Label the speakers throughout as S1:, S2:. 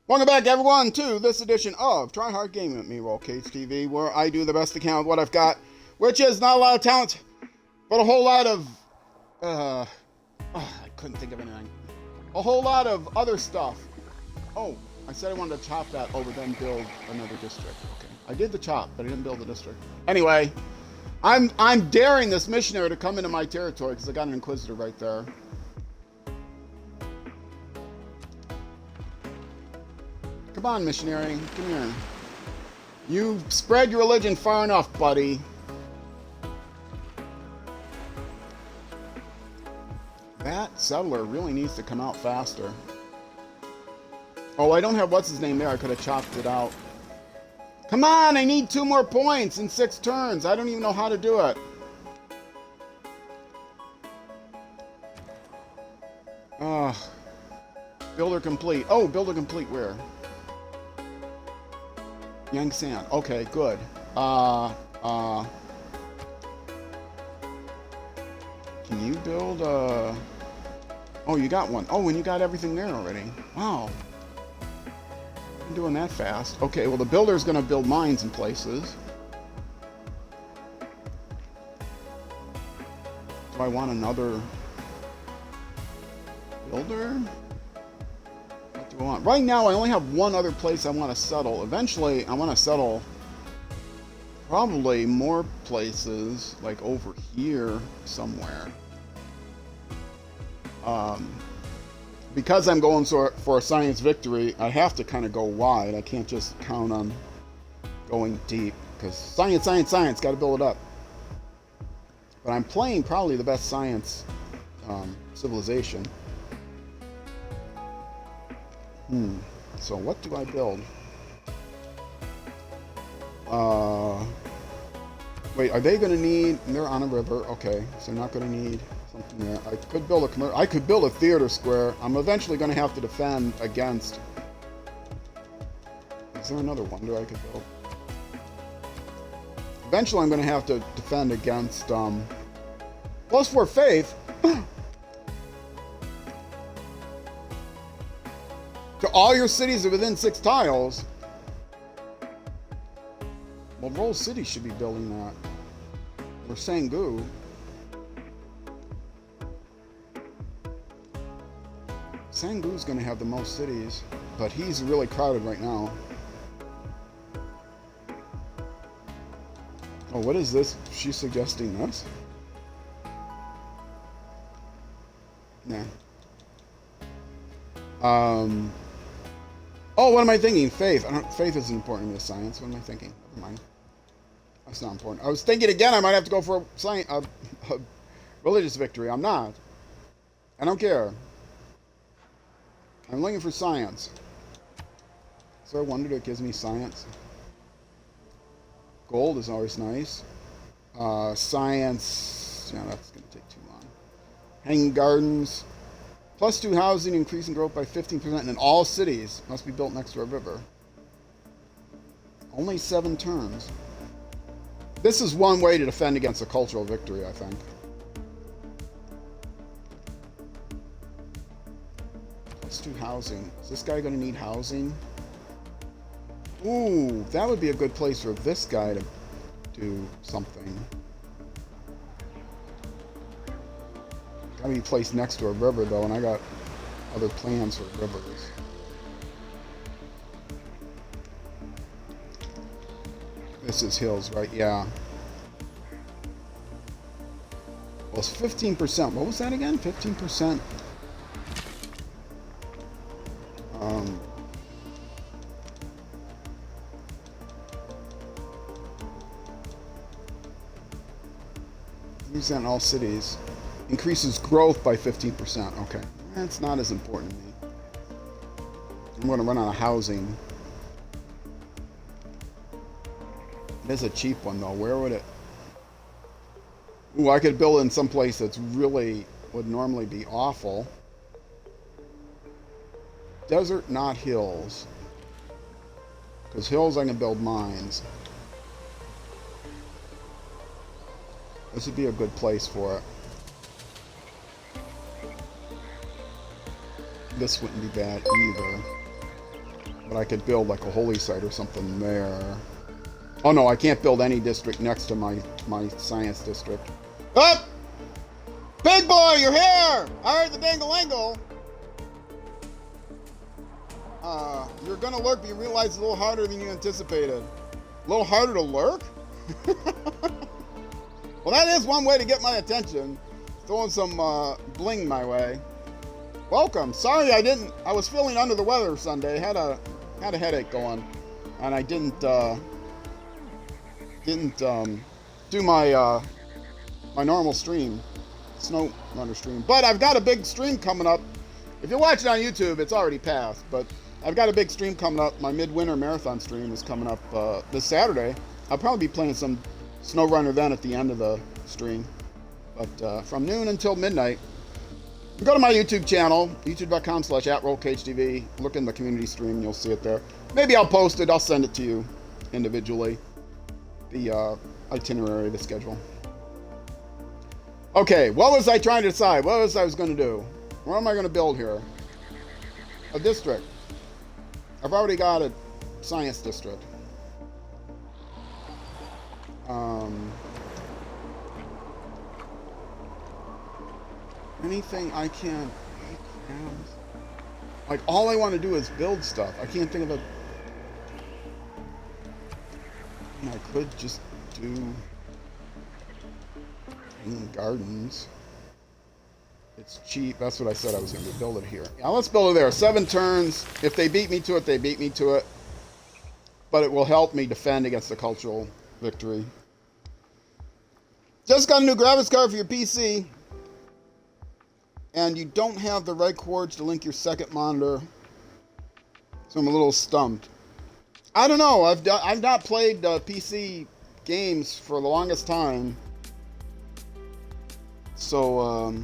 S1: Welcome back, everyone, to this edition of Try Hard Gaming with me, Roll Cage TV, where I do the best I can with what I've got, which is not a lot of talent, but a whole lot of, I couldn't think of anything. A whole lot of other stuff. Oh, I said I wanted to chop that over, then build another district. Okay, I did the chop, but I didn't build the district. Anyway, I'm daring this missionary to come into my territory because I got an inquisitor right there. Come on, missionary. Come here. You've spread your religion far enough, buddy. That settler really needs to come out faster. Oh, I don't have what's his name there. I could have chopped it out. Come on, I need 2 more points in 6 turns. I don't even know how to do it. Builder complete. Oh, builder complete where? Yangsan. Okay, good. Can you build Oh, you got one. Oh, and you got everything there already. Wow. I'm doing that fast. Okay, well, the builder's gonna build mines in places. Do I want another builder? What do I want? Right now, I only have one other place I want to settle. Eventually, I want to settle probably more places, like over here somewhere. Because I'm going for a science victory, I have to kind of go wide. I can't just count on going deep, because science, got to build it up. But I'm playing probably the best science civilization. So what do I build? Wait, are they going to need... They're on a river. Okay, so they're not going to need something there. I could build a theater square. I'm eventually going to have to defend against... Is there another wonder I could build? Eventually I'm going to have to defend against... +4 faith? To all your cities are within 6 tiles. Well, Roll City should be building that. Or Sangu. Sangu's going to have the most cities, but he's really crowded right now. Oh, what is this? She's suggesting this? Nah. Oh, what am I thinking? Faith. Faith isn't important to science. What am I thinking? Never mind. That's not important. I was thinking again I might have to go for a religious victory. I'm not. I don't care. I'm looking for science. Is there a wonder that gives me science? Gold is always nice. Science... Yeah, that's going to take too long. Hanging gardens... +2 housing, increasing growth by 15% in all cities. Must be built next to a river. Only 7 turns. This is one way to defend against a cultural victory, I think. +2 housing. Is this guy going to need housing? Ooh, that would be a good place for this guy to do something. Gotta be placed next to a river, though, and I got other plans for rivers. This is hills, right? Yeah. Well, it's 15%. What was that again? 15%? Use that in all cities. Increases growth by 15%. Okay. That's not as important to me. I'm going to run out of housing. It is a cheap one, though. Where would it... Ooh, I could build in some place that's really... would normally be awful. Desert, not hills. Because hills I can build mines. This would be a good place for it. This wouldn't be bad either. But I could build like a holy site or something there. Oh no, I can't build any district next to my science district. Up! Big boy, you're here! I heard the dangle-angle. You're gonna lurk, but you realize it's a little harder than you anticipated. A little harder to lurk? Well, that is one way to get my attention. Throwing some bling my way. Welcome. Sorry I was feeling under the weather Sunday. Had a headache going, and I didn't do my my normal stream, Snow Runner stream. But I've got a big stream coming up. If you're watching on YouTube, it's already passed. But I've got a big stream coming up. My midwinter marathon stream is coming up this Saturday. I'll probably be playing some Snow Runner then at the end of the stream. But from noon until midnight. Go to my YouTube channel, youtube.com/@RollCageTV. Look in the community stream and you'll see it there. Maybe I'll post it. I'll send it to you individually. The itinerary, the schedule. Okay, what was I trying to decide? What was I going to do? What am I going to build here? A district. I've already got a science district. Anything I can... Like, all I want to do is build stuff. I can't think of a... I could just do... gardens. It's cheap. That's what I said I was going to build it here. Yeah, let's build it there. 7 turns. If they beat me to it, they beat me to it. But it will help me defend against the cultural victory. Just got a new graphics card for your PC. And you don't have the right cords to link your second monitor. So I'm a little stumped. I don't know. I've not played PC games for the longest time. So,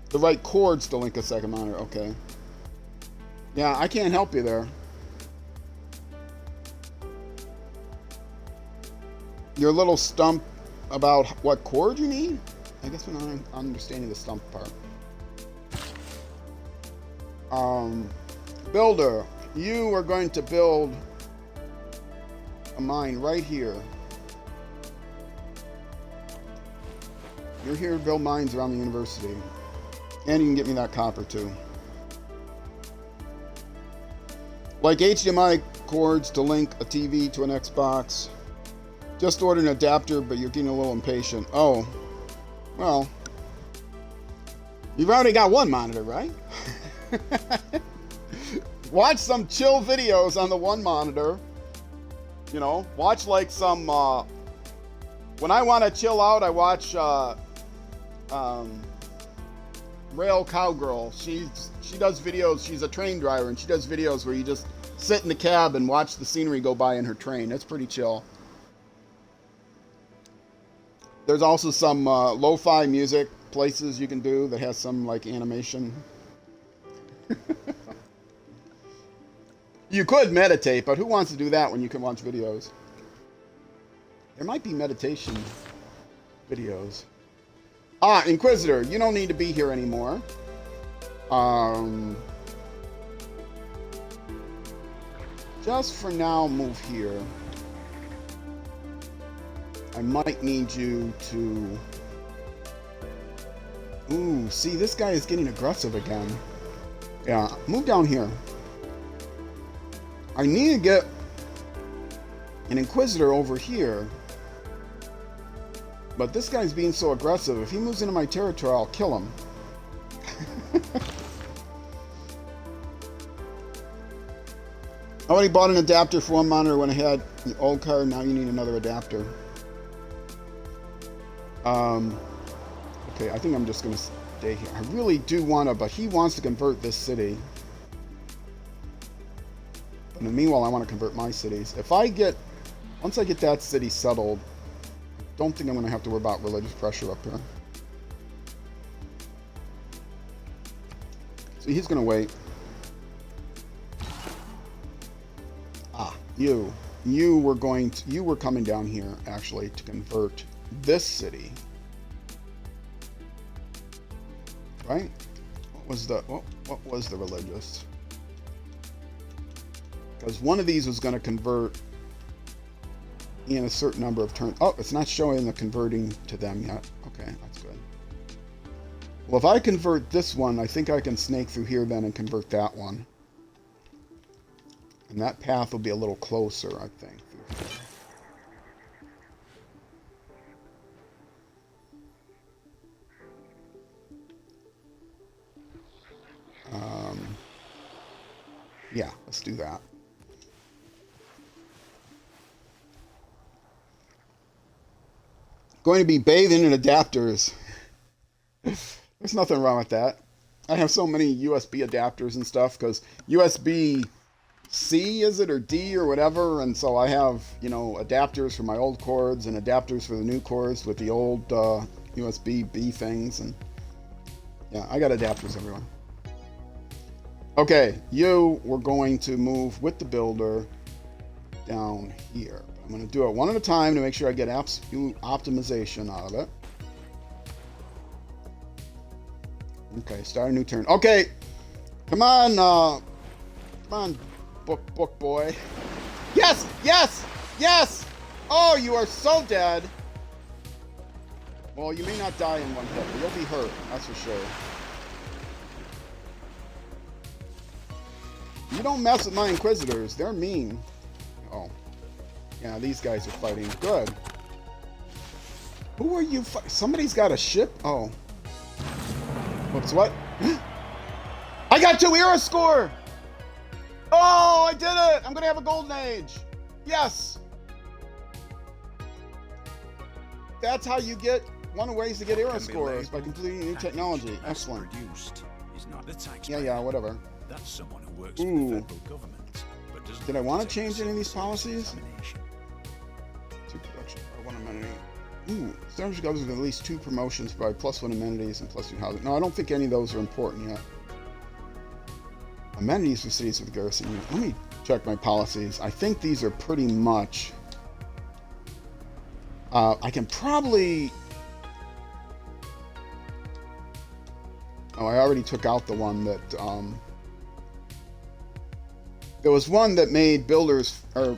S1: the right cords to link a second monitor. Okay. Yeah, I can't help you there. You're a little stumped about what cord you need? I guess we're not understanding the stump part. Builder, you are going to build a mine right here. You're here to build mines around the university. And you can get me that copper too. Like HDMI cords to link a TV to an Xbox. Just ordered an adapter, but you're getting a little impatient. Oh, well. You've already got one monitor, right? Watch some chill videos on the one monitor. You know, watch like some, when I want to chill out, I watch, Rail Cowgirl. She does videos. She's a train driver, and she does videos where you just sit in the cab and watch the scenery go by in her train. It's pretty chill. There's also some lo-fi music places you can do that has some like animation. You could meditate, but who wants to do that when you can watch videos? There might be meditation videos. Ah, Inquisitor, you don't need to be here anymore. Just for now, move here. I might need you to... Ooh, see, this guy is getting aggressive again. Yeah, move down here. I need to get an Inquisitor over here. But this guy's being so aggressive. If he moves into my territory, I'll kill him. I already bought an adapter for one monitor when I had the old card. Now you need another adapter. Okay, I think I'm just going to stay here. I really do want to, but he wants to convert this city. But in the meanwhile, I want to convert my cities. Once I get that city settled, I don't think I'm going to have to worry about religious pressure up here. So he's going to wait. Ah, you were coming down here actually to convert this city. Right? What was the religious? Because one of these was going to convert in a certain number of turns. Oh, it's not showing the converting to them yet. Okay, that's good. Well, if I convert this one, I think I can snake through here then and convert that one. And that path will be a little closer, I think. Yeah, let's do that. Going to be bathing in adapters. There's nothing wrong with that. I have so many USB adapters and stuff because USB C, is it, or D or whatever, and so I have, you know, adapters for my old cords and adapters for the new cords with the old USB B things, and yeah, I got adapters everywhere. Okay, we're going to move with the builder down here. I'm going to do it one at a time to make sure I get absolute optimization out of it. Okay, start a new turn. Okay, come on, book boy. Yes, yes, yes! Oh, you are so dead. Well, you may not die in one hit, but you'll be hurt, that's for sure. You don't mess with my Inquisitors. They're mean. Oh. Yeah, these guys are fighting. Good. Who are you Somebody's got a ship? Oh. Whoops, what? I got 2 era score! Oh, I did it! I'm gonna have a golden age. Yes! That's how you get one of the ways to get era scores, by completing new technology. Excellent. Yeah, whatever. That's someone who works for the federal government. But did I want to change any of these policies? 2 production, 1 amenity. Ooh, establish governments with at least 2 promotions by +1 amenities and +2 housing. No, I don't think any of those are important yet. Amenities for cities with garrison. Let me check my policies. I think these are pretty much. I can probably. Oh, I already took out the one that. There was one that made builders, or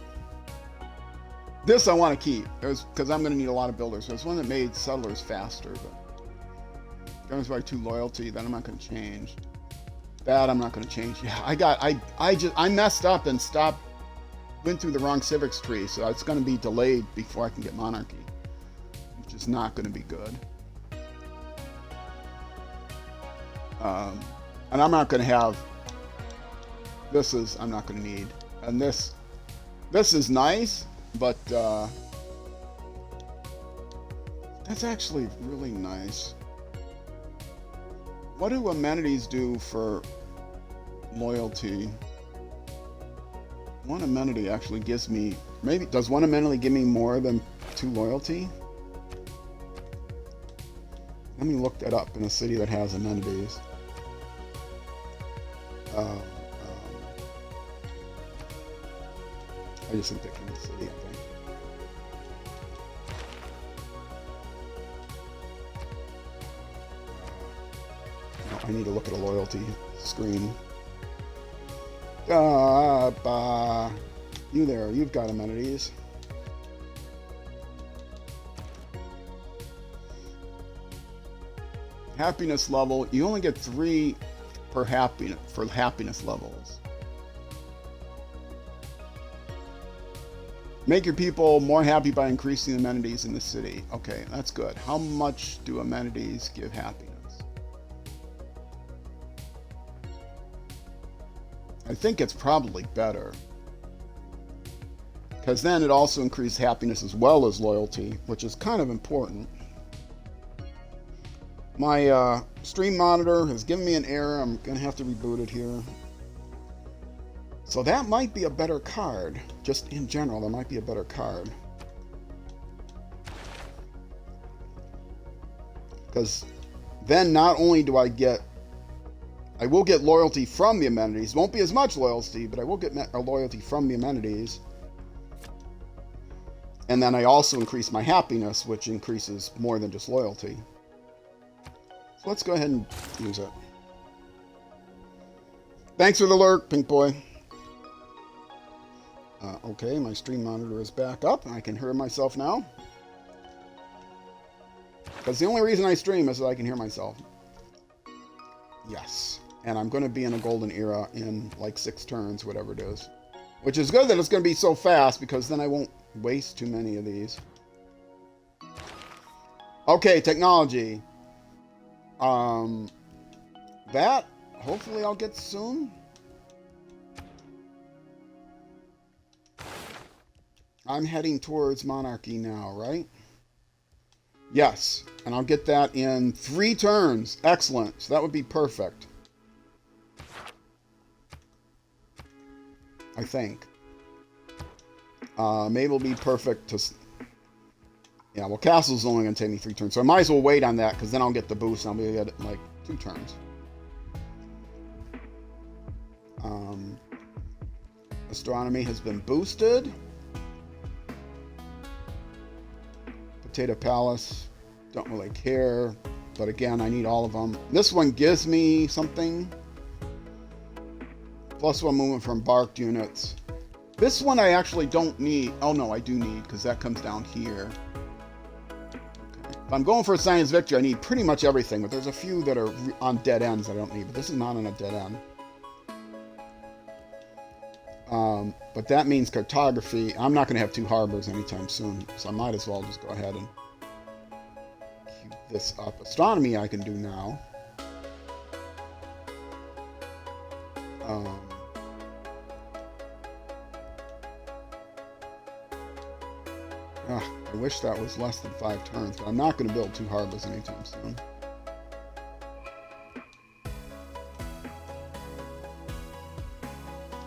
S1: this I want to keep. Because I'm going to need a lot of builders. There's one that made settlers faster, but governments by 2 loyalty. That I'm not going to change. That I'm not going to change. Yeah, I messed up and went through the wrong civics tree, so it's going to be delayed before I can get monarchy, which is not going to be good. And I'm not going to have. I'm not going to need. And this is nice, but that's actually really nice. What do amenities do for loyalty? One amenity actually gives me, does one amenity give me more than 2 loyalty? Let me look that up in a city that has amenities. I just think in the city, I think. I need to look at a loyalty screen. You there, you've got amenities. Happiness level, you only get 3 per happiness levels. Make your people more happy by increasing amenities in the city. Okay, that's good. How much do amenities give happiness? I think it's probably better. Because then it also increases happiness as well as loyalty, which is kind of important. My stream monitor has given me an error. I'm going to have to reboot it here. So that might be a better card. Just in general, that might be a better card. Because then not only do I will get loyalty from the amenities. Won't be as much loyalty, but I will get loyalty from the amenities. And then I also increase my happiness, which increases more than just loyalty. So let's go ahead and use it. Thanks for the lurk, Pink Boy. Okay, my stream monitor is back up. I can hear myself now. Because the only reason I stream is so I can hear myself. Yes. And I'm going to be in a golden era in like 6 turns, whatever it is. Which is good that it's going to be so fast, because then I won't waste too many of these. Okay, technology. That, hopefully I'll get soon. I'm heading towards monarchy now, right? Yes, and I'll get that in 3 turns. Excellent. So that would be perfect. I think. Maybe it'll be perfect to... Yeah, well, castle's only going to take me 3 turns. So I might as well wait on that, because then I'll get the boost, and I'll be able to get it in, like, 2 turns. Astronomy has been boosted. Potato Palace, don't really care. But again, I need all of them. This one gives me something. +1 movement from barked units. This one I actually don't need. Oh no, I do need, because that comes down here. Okay. If I'm going for a science victory, I need pretty much everything, but there's a few that are on dead ends I don't need. But this is not on a dead end. But that means cartography. I'm not going to have 2 harbors anytime soon, so I might as well just go ahead and keep this up. Astronomy I can do now. I wish that was less than 5 turns, but I'm not going to build 2 harbors anytime soon.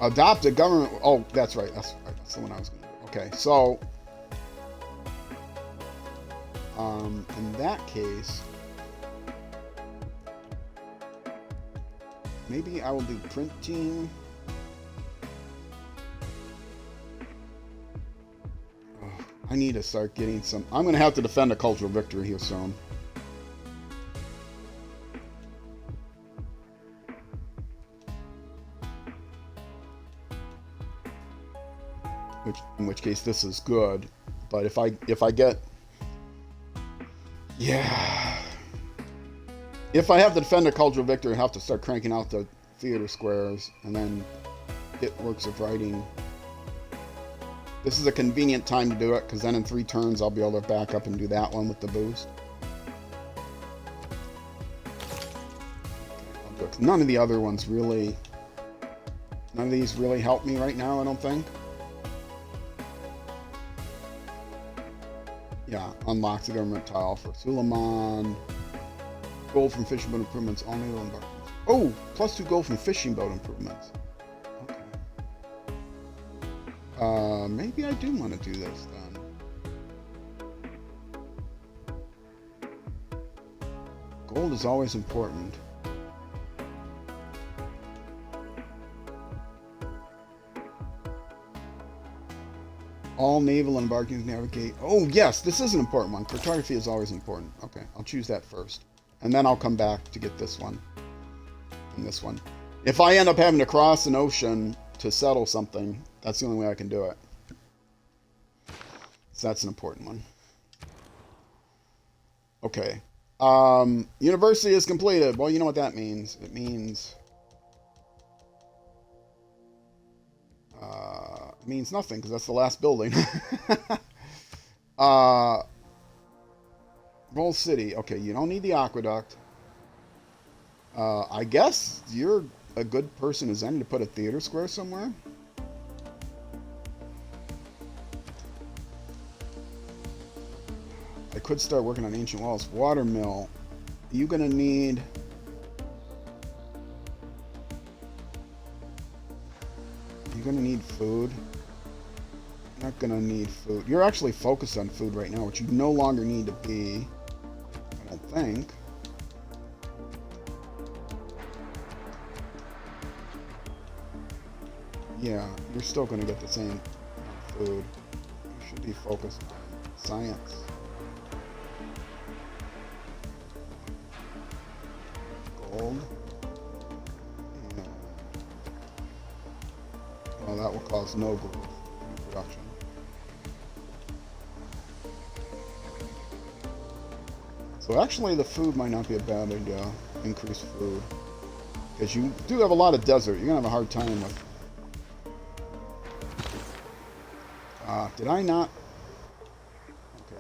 S1: Adopt a government... Oh, that's right. That's the one I was going to do. Okay, so... in that case... Maybe I will do printing... Oh, I need to start getting some... I'm going to have to defend a cultural victory here soon. In which case this is good, but if I get, yeah, if I have to defend a cultural victory, I have to start cranking out the theater squares and then get works of writing. This is a convenient time to do it, because then in 3 turns I'll be able to back up and do that one with the boost. None of the other ones really, none of these really help me right now, I don't think. Yeah, unlocks the government tile for Suleiman. Gold from fishing boat improvements. All naval embarkments. Oh, +2 gold from fishing boat improvements. Okay. Maybe I do want to do this then. Gold is always important. All naval embarkings navigate. Oh, yes, this is an important one. Cartography is always important. Okay, I'll choose that first. And then I'll come back to get this one. And this one. If I end up having to cross an ocean to settle something, that's the only way I can do it. So that's an important one. Okay. University is completed. Well, you know what that means. It means... It means nothing, because that's the last building. Roll City. Okay, you don't need the aqueduct. I guess you're a good person as any to put a theater square somewhere. I could start working on ancient walls. Watermill. Are you going to need... You're going to need food. You're not going to need food. You're actually focused on food right now, which you no longer need to be. I don't think. Yeah, you're still going to get the same food. You should be focused on science. Gold. Yeah. Well, that will cause no growth. production. So actually the food might not be a bad idea. Increase food. Because you do have a lot of desert. You're going to have a hard time with... did I not...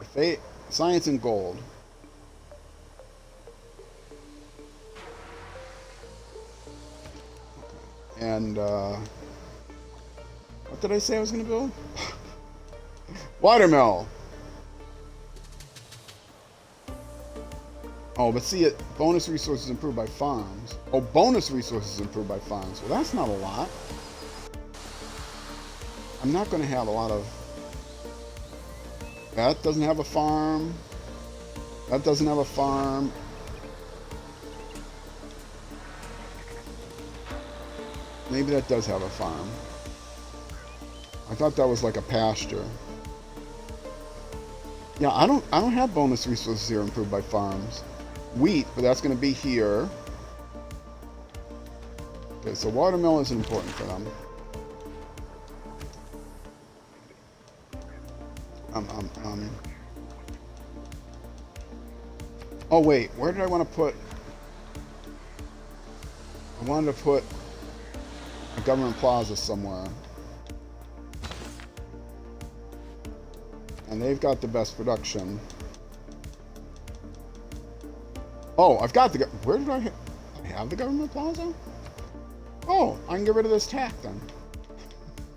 S1: Okay, science and gold. Okay. And, what did I say I was going to build? Watermill! Oh, but see it, bonus resources improved by farms. Oh, bonus resources improved by farms. Well, that's not a lot. I'm not going to have a lot of... That doesn't have a farm. That doesn't have a farm. Maybe that does have a farm. I thought that was like a pasture. Yeah, I don't have bonus resources here improved by farms. Wheat, but that's going to be here. Okay, so watermill is important for them. Oh wait, where did I want to put? I wanted to put a government plaza somewhere. And they've got the best production. Oh, I've got the... Where did I have the government plaza? Oh, I can get rid of this tack then.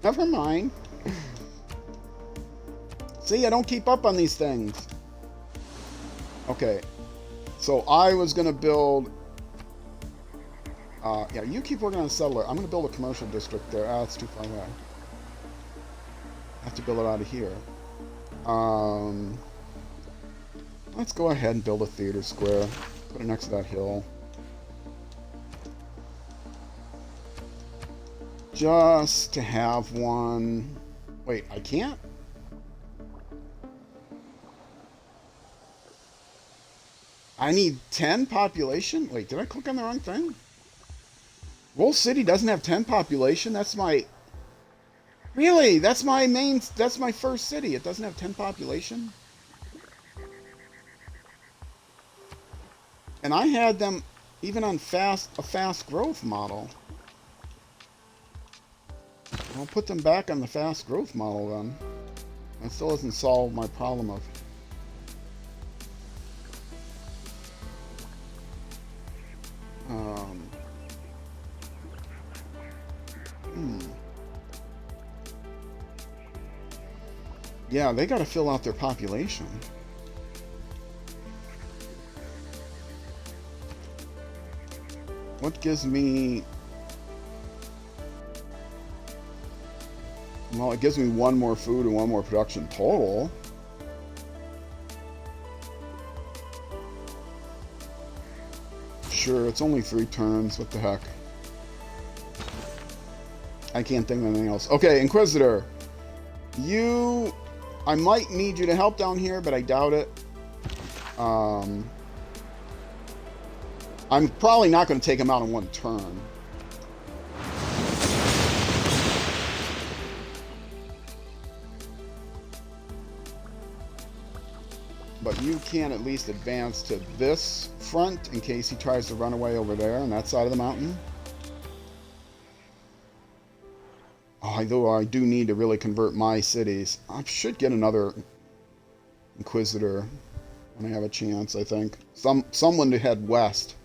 S1: Never mind. See, I don't keep up on these things. Okay. So I was going to build... yeah, you keep working on a settler. I'm going to build a commercial district there. Ah, it's too far away. I have to build it out of here. Let's go ahead and build a theater square. Put it next to that hill. Just to have one. Wait, I can't? I need 10 population? Wait, did I click on the wrong thing? Roll City doesn't have 10 population? That's my... Really? That's my main... That's my first city. It doesn't have 10 population? And I had them even on a fast growth model. I'll put them back on the fast growth model then. That still doesn't solve my problem of... Yeah, they gotta fill out their population. What gives me... Well, it gives me one more food and one more production total. Sure, it's only 3 turns. What the heck? I can't think of anything else. Okay, Inquisitor. You... I might need you to help down here, but I doubt it. I'm probably not going to take him out in 1 turn. But you can at least advance to this front in case he tries to run away over there on that side of the mountain. Although I do need to really convert my cities. I should get another Inquisitor when I have a chance, I think. Someone to head west.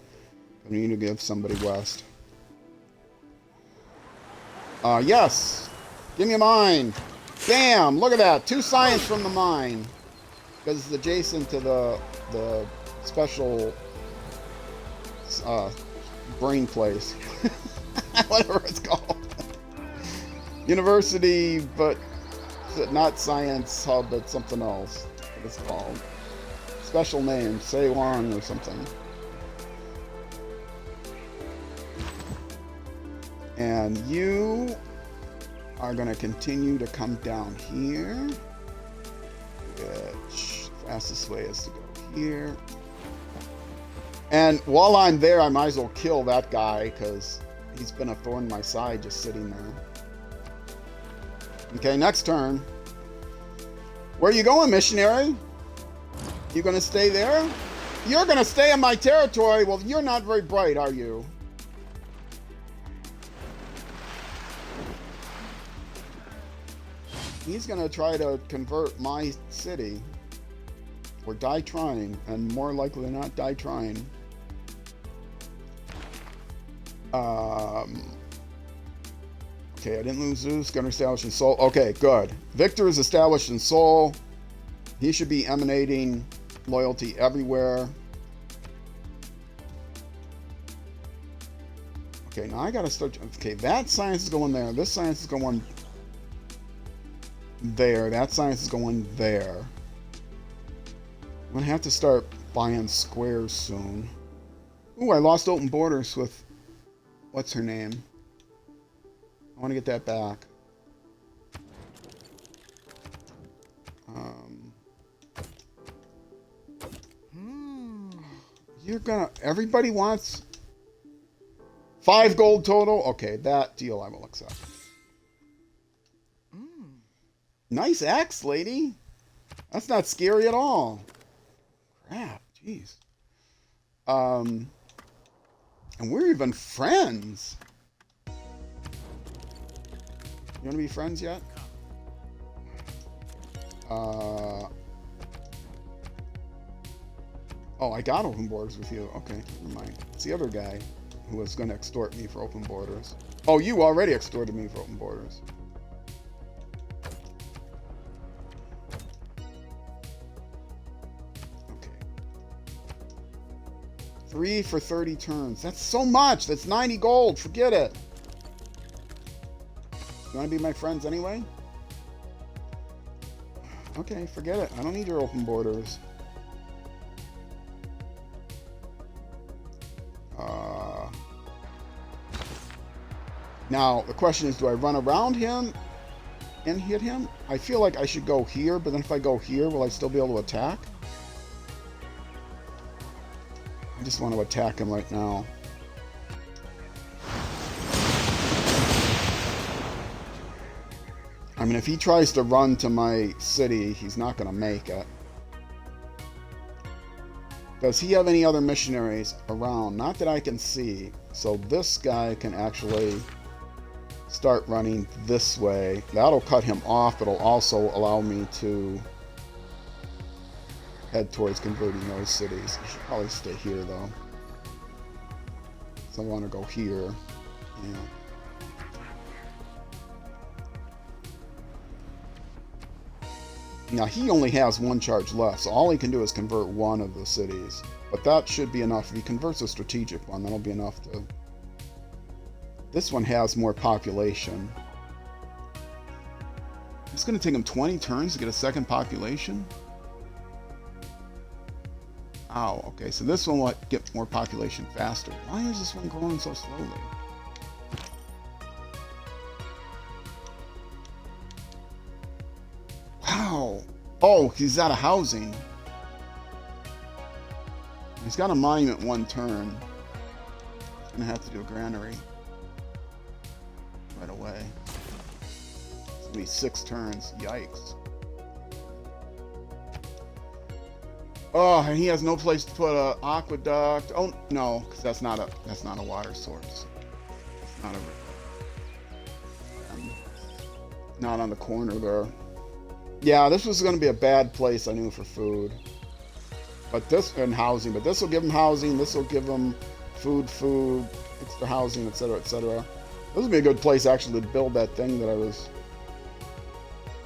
S1: I need to give somebody west. Yes! Give me a mine! Bam! Look at that! 2 science from the mine. Because it's adjacent to the special brain place. Whatever it's called. University, but not science hub, but something else. What it's called. Special name, Ceylon or something. And you are going to continue to come down here. Which fastest way is to go here. And while I'm there, I might as well kill that guy because he's been a thorn in my side just sitting there. Okay, next turn. Where you going, missionary? You gonna stay there? You're gonna stay in my territory. Well, you're not very bright, are you? He's gonna try to convert my city. Or die trying, and more likely than not, die trying. Okay, I didn't lose Zeus. Gonna establish in Seoul. Okay, good. Victor is established in Seoul. He should be emanating loyalty everywhere. Okay, now I gotta start. Okay, that science is going there. This science is going there. That science is going there. I'm gonna have to start buying squares soon. Ooh, I lost open borders with what's her name? I want to get that back. You're gonna. Everybody wants 5 gold total. Okay, that deal I will accept. Nice axe, lady. That's not scary at all. Crap, jeez. And we're even friends. You want to be friends yet? Oh, I got open borders with you. Okay, never mind. It's the other guy who was going to extort me for open borders. Oh, you already extorted me for open borders. Okay. 3 for 30 turns. That's so much. That's 90 gold. Forget it. You want to be my friends anyway? Okay, forget it. I don't need your open borders. Now, the question is, do I run around him and hit him? I feel like I should go here, but then if I go here, will I still be able to attack? I just want to attack him right now. I mean, if he tries to run to my city, he's not going to make it. Does he have any other missionaries around? Not that I can see. So this guy can actually start running this way. That'll cut him off, but it'll also allow me to head towards converting those cities. I should probably stay here, though. So I want to go here. Yeah. Now, he only has 1 charge left, so all he can do is convert 1 of the cities. But that should be enough. If he converts a strategic one, that'll be enough to... This one has more population. It's going to take him 20 turns to get a second population? Oh, okay, so this one will get more population faster. Why is this one growing so slowly? Wow. Oh, he's out of housing. He's got a monument 1 turn. He's going to have to do a granary right away. It's going to be 6 turns. Yikes. Oh, and he has no place to put a aqueduct. Oh no, because that's not a water source. It's not not on the corner there. Yeah, this was going to be a bad place, I knew, for food. But this, and housing, but this will give him housing, this will give him food, extra housing, etc., etc. This would be a good place, actually, to build that thing that I was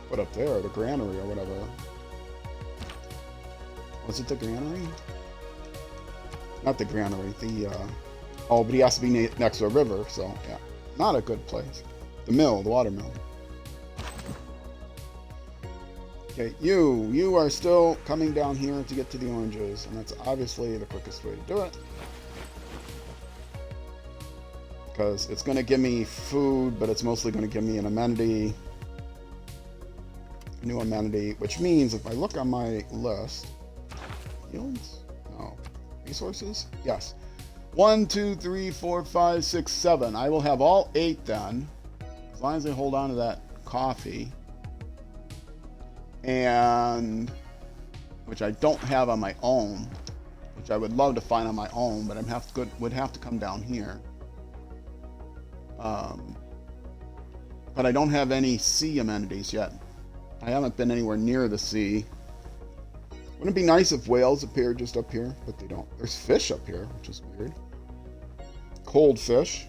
S1: put up there, the granary or whatever. Was it the granary? Not the granary, the, oh, but he has to be next to a river, so, yeah. Not a good place. The mill, the water mill. Okay, you are still coming down here to get to the oranges, and that's obviously the quickest way to do it. Because it's going to give me food, but it's mostly going to give me an amenity. A new amenity, which means if I look on my list, yields? No. Resources? Yes. 1, 2, 3, 4, 5, 6, 7. I will have all 8 then, as long as I hold on to that coffee. And which I don't have on my own, which I would love to find on my own, but would have to come down here. But I don't have any sea amenities yet. I haven't been anywhere near the sea. Wouldn't it be nice if whales appeared just up here? But they don't. There's fish up here, which is weird. Cold fish.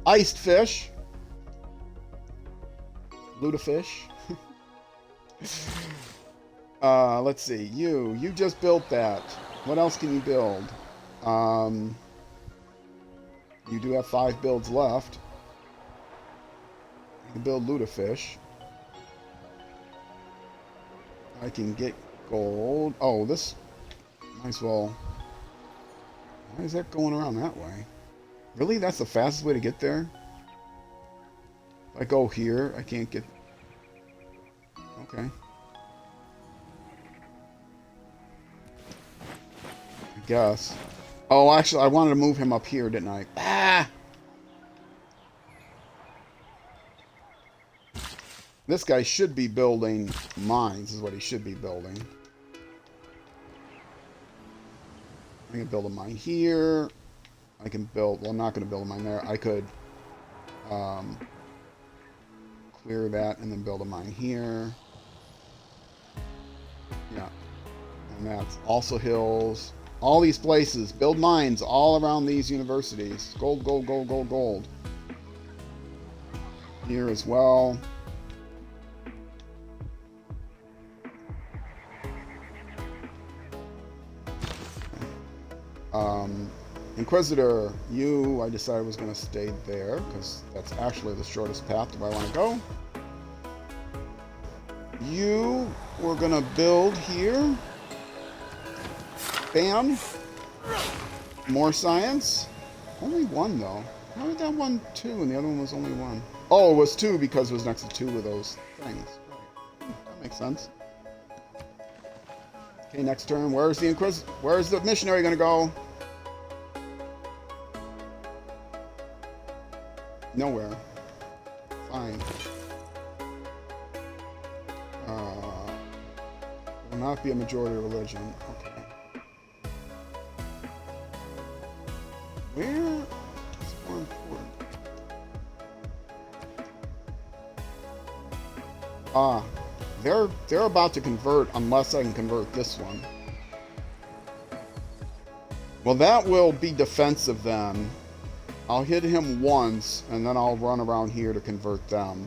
S1: Iced fish. Lutefish. Let's see. You just built that. What else can you build? You do have 5 builds left. You can build lutefish. I can get gold. Oh, this might as well. Why is that going around that way? Really? That's the fastest way to get there? If I go here, I can't get... Okay. I guess. Oh, actually, I wanted to move him up here, didn't I? Ah! This guy should be building mines, is what he should be building. I can build a mine here. I can build... Well, I'm not going to build a mine there. I could clear that and then build a mine here. Yeah. And that's also hills. All these places. Build mines all around these universities. Gold, gold, gold, gold, gold. Here as well. Inquisitor, I decided was going to stay there because that's actually the shortest path to where I want to go. You were going to build here. Bam. More science. Only 1 though. How did that one 2 and the other one was only 1? Oh, it was 2 because it was next to 2 of those things. Right. That makes sense. Okay, next turn. Where's the missionary going to go? Nowhere. Fine. Will not be a majority religion. Okay. Where is more important? They're about to convert unless I can convert this one. Well, that will be defensive then. I'll hit him once, and then I'll run around here to convert them.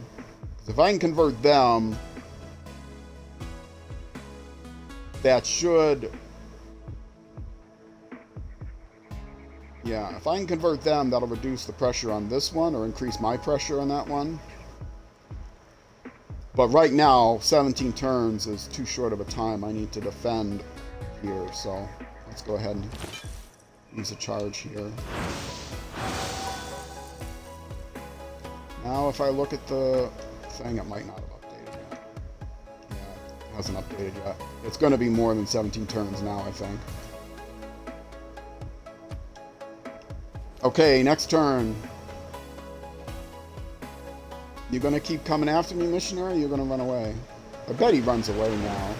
S1: 'Cause if I can convert them, that should... Yeah, if I can convert them, that'll reduce the pressure on this one, or increase my pressure on that one. But right now, 17 turns is too short of a time. I need to defend here, so let's go ahead and use a charge here. Now, if I look at the thing, it might not have updated yet. Yeah, it hasn't updated yet. It's going to be more than 17 turns now, I think. Okay, next turn. You going to keep coming after me, missionary, or you're going to run away? I bet he runs away now.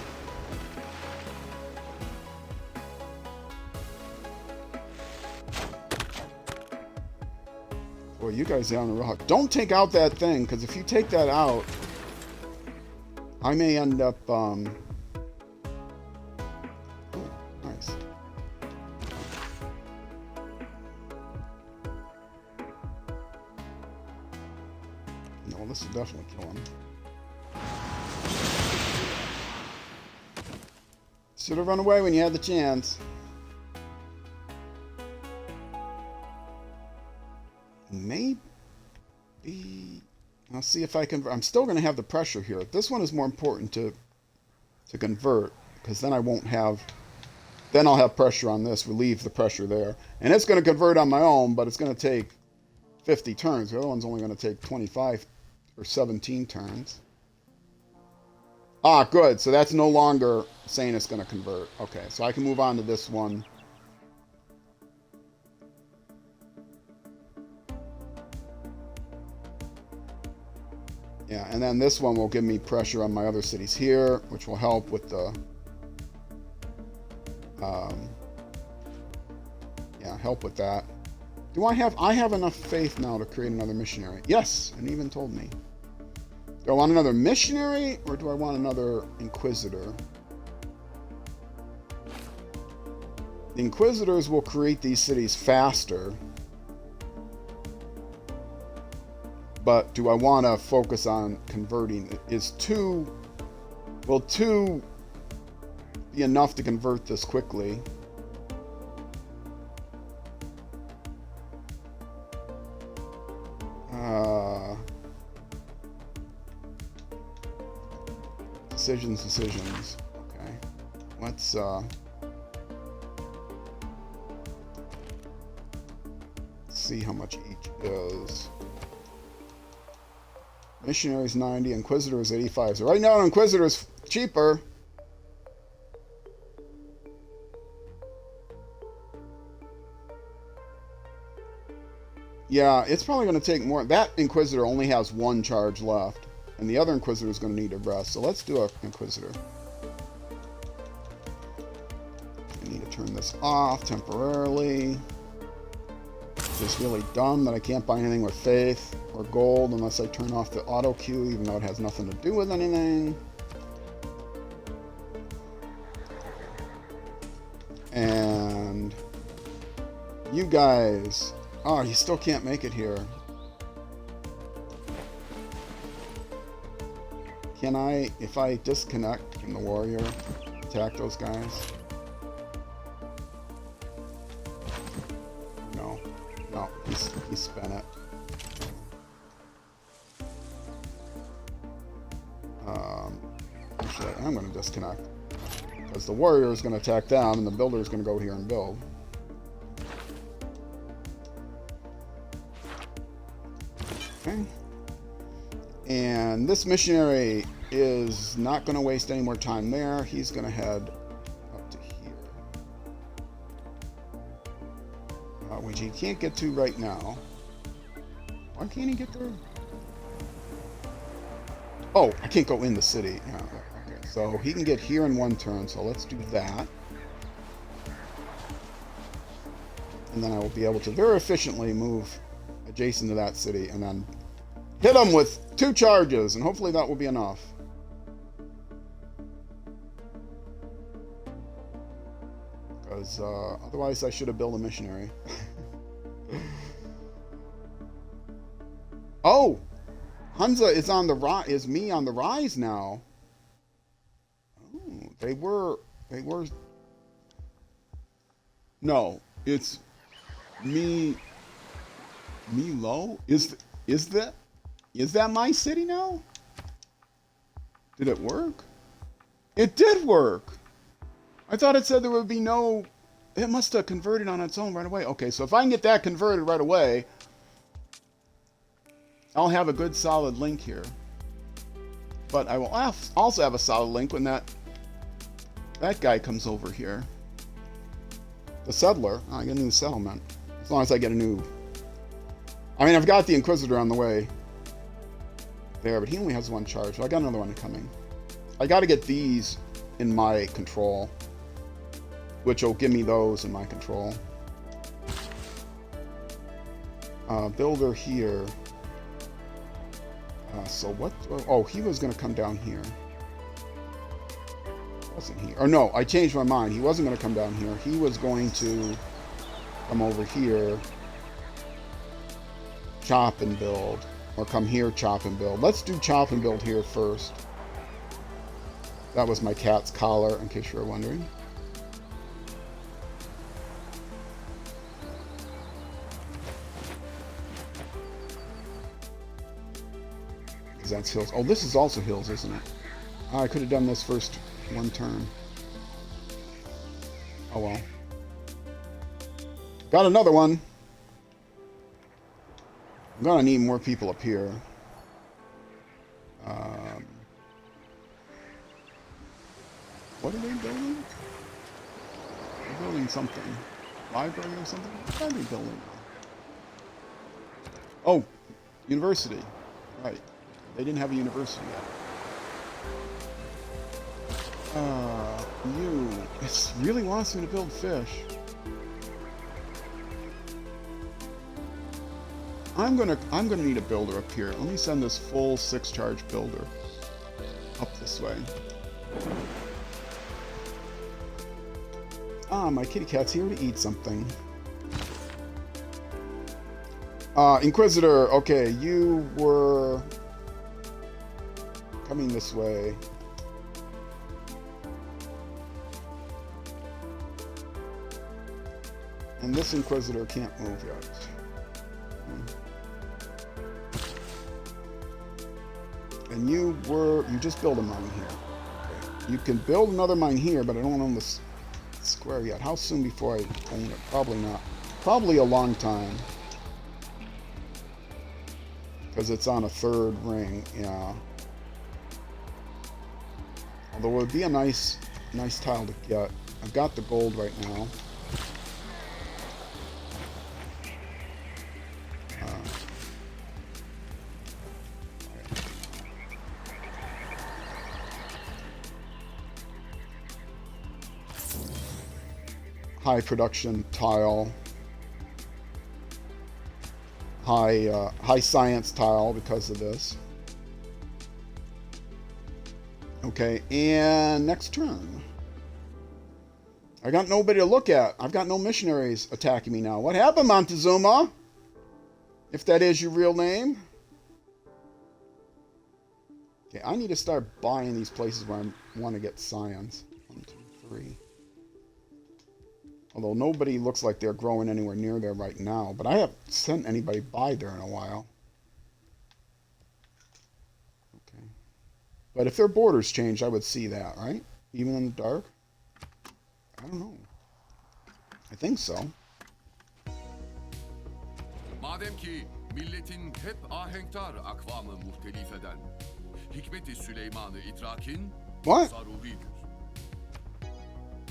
S1: Boy, you guys are on the rock. Don't take out that thing, because if you take that out, I may end up, oh, nice. No, this will definitely kill him. Should have run away when you had the chance. Maybe... I'll see if I can... I'm still going to have the pressure here. This one is more important to convert, because then I won't have... Then I'll have pressure on this, relieve the pressure there. And it's going to convert on my own, but it's going to take 50 turns. The other one's only going to take 25 or 17 turns. Ah, good. So that's no longer saying it's going to convert. Okay, so I can move on to this one. Yeah, And then this one will give me pressure on my other cities here, which will help with the... yeah, help with that. Do I have enough faith now to create another missionary? Yes, and even told me. Do I want another missionary, or do I want another inquisitor? The inquisitors will create these cities faster. But do I want to focus on converting? Will 2 be enough to convert this quickly? Decisions. Okay. Let's, see how much each is. Missionaries 90, Inquisitors 85. So right now, Inquisitor's cheaper. Yeah, it's probably going to take more. That Inquisitor only has 1 charge left. And the other Inquisitor is going to need a rest. So let's do an Inquisitor. I need to turn this off temporarily. It's just really dumb that I can't buy anything with faith or gold unless I turn off the auto queue, even though it has nothing to do with anything. And you guys... Oh, you still can't make it here. Can I, if I disconnect from the warrior, attack those guys? No. No, he spent it. Actually, I'm going to disconnect. Because the warrior is going to attack them, and the builder is going to go here and build. Okay. And this missionary is not going to waste any more time there. He's going to head up to here. Which he can't get to right now. Why can't he get there? Oh, I can't go in the city. Yeah, okay. So he can get here in 1 turn, so let's do that. And then I will be able to very efficiently move adjacent to that city and then hit him with 2 charges, and hopefully that will be enough. Because otherwise I should have built a missionary. Oh! Hunza is on the rise. Is me on the rise now? Oh, they were. No, it's me. Me low. Is that my city now? Did it work? It did work. I thought it said there would be no. It must have converted on its own right away. Okay, so if I can get that converted right away, I'll have a good solid link here. But I will also have a solid link when that guy comes over here. The settler. I get a new settlement. As long as I get a new... I mean, I've got the Inquisitor on the way there, but he only has 1 charge. So I got another one coming. I got to get these in my control, which will give me those in my control. Builder here. So what? Oh, he was going to come down here. Wasn't he? Or no, I changed my mind. He wasn't going to come down here. He was going to come over here, chop and build. Or come here, chop and build. Let's do chop and build here first. That was my cat's collar, in case you were wondering. That's hills. Oh, this is also hills, isn't it? Oh, I could have done this first 1 turn. Oh well. Got another one. I'm gonna need more people up here. What are they building? They're building something. Library or something? What are they building? Oh, university. Right. They didn't have a university yet. It really wants me to build fish. I'm gonna need a builder up here. Let me send this full 6-charge builder up this way. Ah, my kitty cat's here to eat something. Inquisitor, okay, you were coming this way. And this Inquisitor can't move yet. And you just build a mine here. Okay. You can build another mine here, but I don't own this square yet. How soon before I own it? Probably not. Probably a long time. Because it's on a 3rd ring, yeah. Although it would be a nice tile to get. I've got the gold right now. High production tile. High science tile because of this. Okay, and next turn. I got nobody to look at. I've got no missionaries attacking me now. What happened, Montezuma? If that is your real name. Okay, I need to start buying these places where I want to get scions. 1, 2, 3. Although nobody looks like they're growing anywhere near there right now. But I haven't sent anybody by there in a while. Okay. But if their borders changed, I would see that, right? Even in the dark? I don't know. I think so.
S2: Madem ki milletin hep ahenktar akvamı muhtelif eden, hikmet-i Süleyman-ı idrakin zaruridir.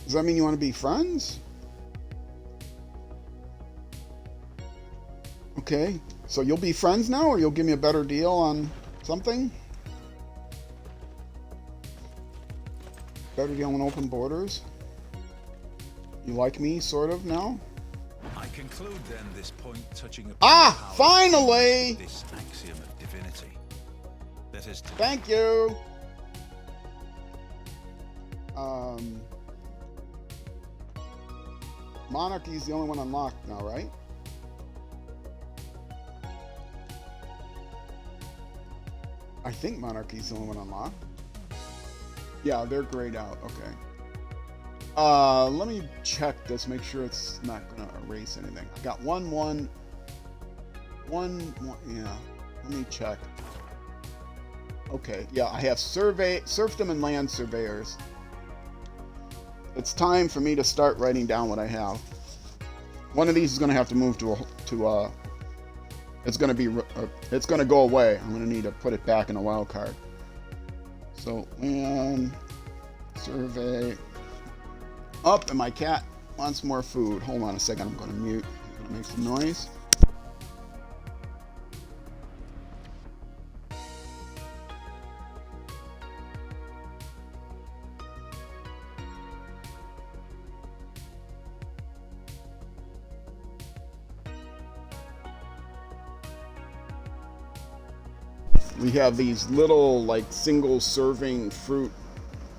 S1: Does that mean you want to be friends? Okay, so you'll be friends now, or you'll give me a better deal on something? Better deal on open borders? You like me, sort of, now?
S3: I conclude then this point touching upon
S1: finally!
S3: This axiom of divinity. That is to
S1: Thank you! Monarchy is the only one unlocked now, right? I think Monarchy is the only one unlocked. Yeah, they're grayed out. Okay. Let me check this, make sure it's not gonna erase anything. I got one, yeah. Let me check. Okay, yeah, I have serfdom and land surveyors. It's time for me to start writing down what I have. One of these is gonna have to move it's gonna go away. I'm gonna need to put it back in a wild card. So land survey up, and my cat wants more food. Hold on a second, I'm gonna mute. I'm gonna make some noise. We have these little, like, single serving fruit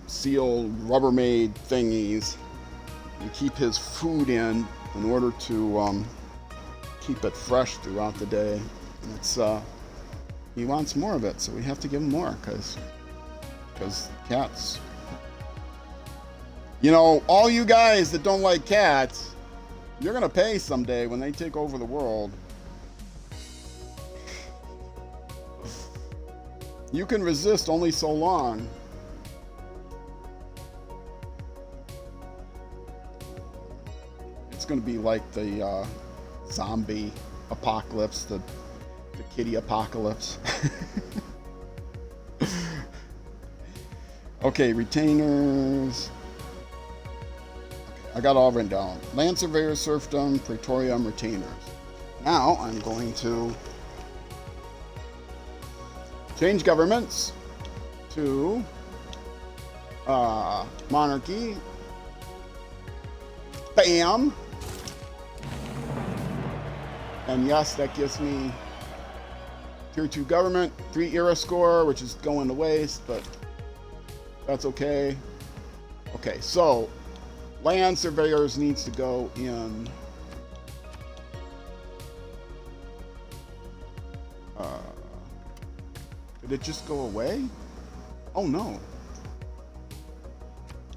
S1: sealed Rubbermaid thingies. You keep his food in order to keep it fresh throughout the day. And it's he wants more of it, so we have to give him more because cats. You know, all you guys that don't like cats, you're gonna pay someday when they take over the world. You can resist only so long. It's going to be like the zombie apocalypse, the kitty apocalypse. Okay, retainers. Okay, I got all written down. Land surveyors, serfdom, praetorium, retainers. Now I'm going to Change governments to monarchy. Bam! And yes, that gives me tier 2 government, 3 era score, which is going to waste, but that's okay. Okay, so land surveyors needs to go in. Did it just go away? Oh no.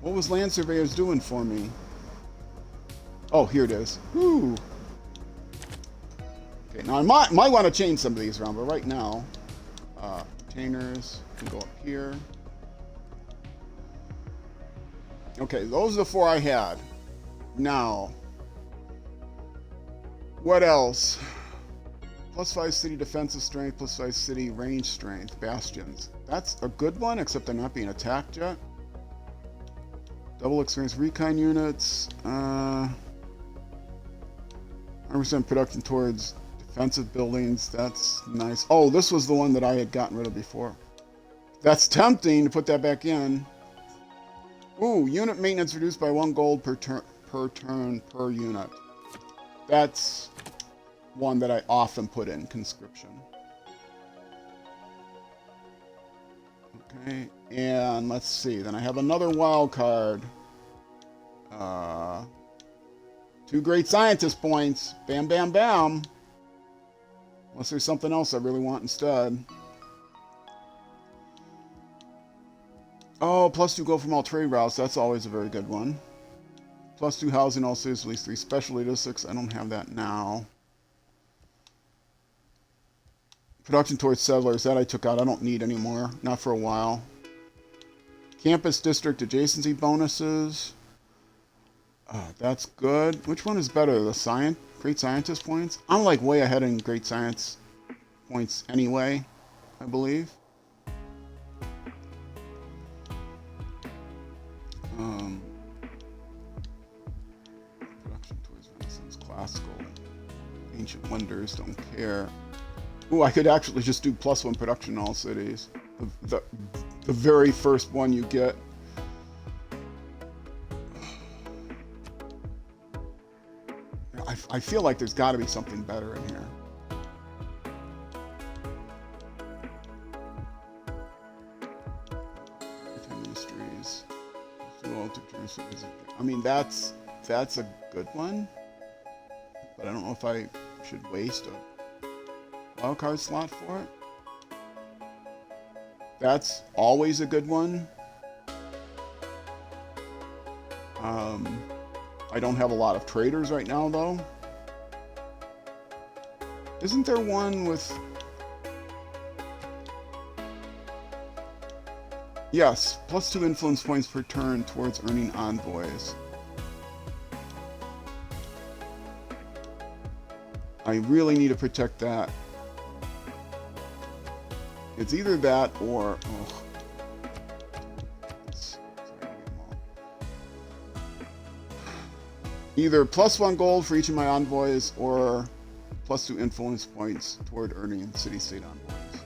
S1: What was land surveyors doing for me? Oh, here it is. Woo. Okay, now I might want to change some of these around, but right now, containers can go up here. Okay, those are the 4 I had. Now, what else? +5 city defensive strength, +5 city range strength, bastions. That's a good one, except they're not being attacked yet. Double experience recon units. 100% production towards defensive buildings. That's nice. Oh, this was the one that I had gotten rid of before. That's tempting to put that back in. Ooh, unit maintenance reduced by 1 gold per turn per unit. That's one that I often put in conscription. Okay, and let's see. Then I have another wild card. 2 great scientist points. Bam, bam, bam. Unless there's something else I really want instead. Oh, +2 gold from all trade routes. That's always a very good one. +2 housing all cities, at least 3 specialty districts. I don't have that now. Production towards settlers. That I took out. I don't need anymore. Not for a while. Campus district adjacency bonuses. That's good. Which one is better? The great scientist points? I'm like way ahead in great science points anyway, I believe. Production towards Renaissance, classical, ancient wonders, don't care. Ooh, I could actually just do +1 production in all cities. The very first one you get. I feel like there's got to be something better in here. Ministries. I mean, that's a good one, but I don't know if I should waste a wildcard slot for it. That's always a good one. I don't have a lot of traders right now, though. Isn't there one with... Yes, +2 influence points per turn towards earning envoys. I really need to protect that. It's either that or... Oh. Either +1 gold for each of my envoys or +2 influence points toward earning city-state envoys.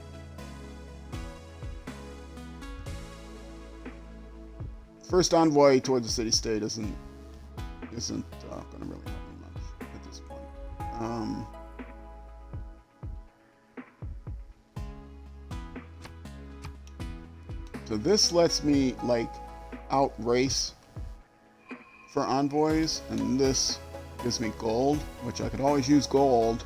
S1: First envoy toward the city-state isn't going to really help me much at this point. So this lets me like outrace for envoys, and this gives me gold, which I could always use gold.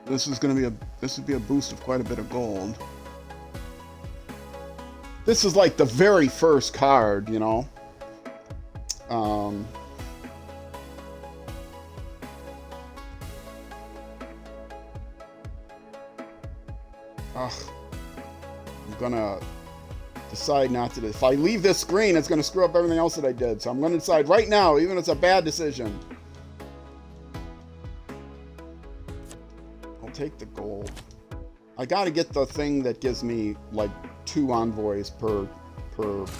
S1: This would be a boost of quite a bit of gold. This is like the very first card, you know. I'm gonna decide not to. If I leave this screen, it's gonna screw up everything else that I did. So I'm gonna decide right now, even if it's a bad decision. I'll take the gold. I gotta get the thing that gives me like 2 envoys per